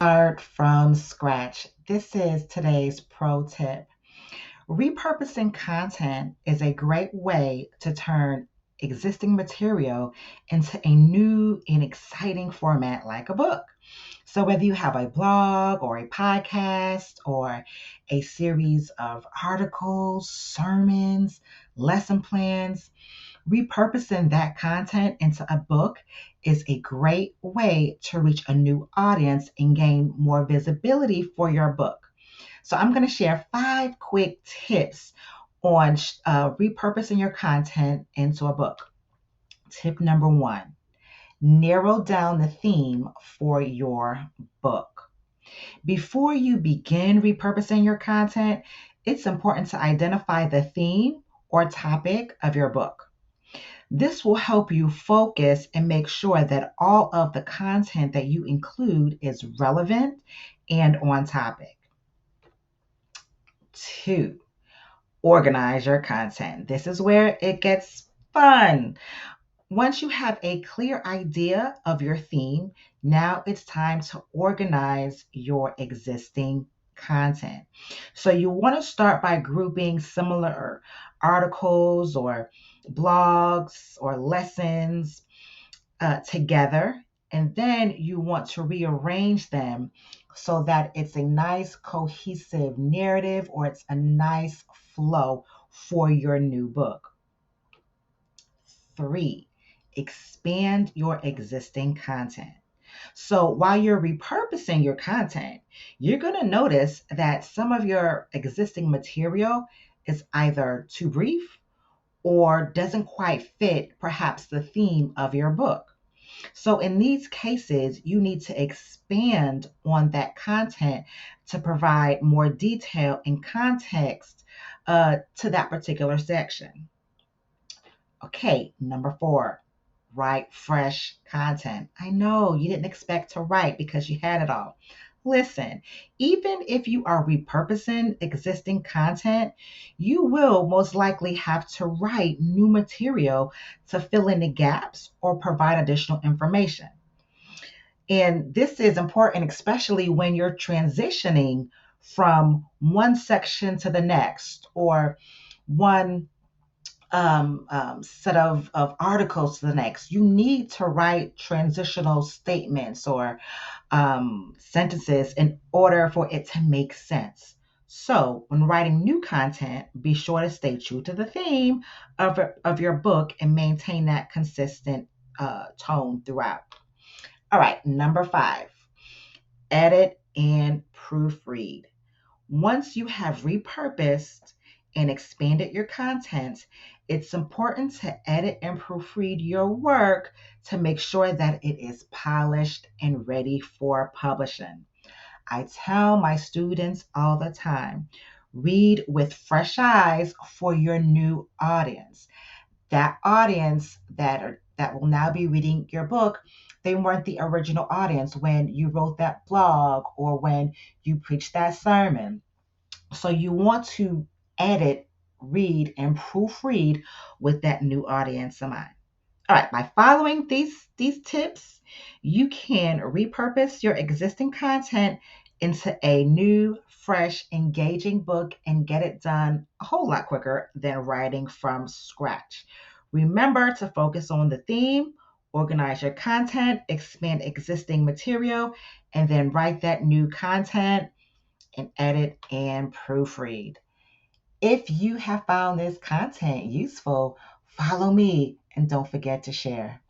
Start from scratch. This is today's pro tip. Repurposing content is a great way to turn existing material into a new and exciting format like a book. So, whether you have a blog or a podcast or a series of articles, sermons, lesson plans, repurposing that content into a book is a great way to reach a new audience and gain more visibility for your book. So, I'm going to share 5 quick tips on repurposing your content into a book. Tip number 1: narrow down the theme for your book. Before you begin repurposing your content, it's important to identify the theme or topic of your book. This will help you focus and make sure that all of the content that you include is relevant and on topic. 2, organize your content. This is where it gets fun. Once you have a clear idea of your theme, now it's time to organize your existing content. So you want to start by grouping similar articles or blogs or lessons together, and then you want to rearrange them so that it's a nice cohesive narrative or it's a nice flow for your new book. 3, expand your existing content. So while you're repurposing your content, you're going to notice that some of your existing material is either too brief or doesn't quite fit perhaps the theme of your book. So in these cases, you need to expand on that content to provide more detail and context to that particular section. Okay, number 4, write fresh content. I know you didn't expect to write because you had it all. Listen, even if you are repurposing existing content, you will most likely have to write new material to fill in the gaps or provide additional information. And this is important, especially when you're transitioning from one section to the next or one set of articles to the next. You need to write transitional statements or sentences in order for it to make sense. So, when writing new content, be sure to stay true to the theme of your book and maintain that consistent tone throughout. All right, number 5, edit and proofread. Once you have repurposed and expanded your content, it's important to edit and proofread your work to make sure that it is polished and ready for publishing. I tell my students all the time, read with fresh eyes for your new audience. That audience that will now be reading your book, they weren't the original audience when you wrote that blog or when you preached that sermon. So you want to edit, read, and proofread with that new audience in mind. All right, by following these tips, you can repurpose your existing content into a new, fresh, engaging book and get it done a whole lot quicker than writing from scratch. Remember to focus on the theme, organize your content, expand existing material, and then write that new content and edit and proofread. If you have found this content useful, follow me and don't forget to share.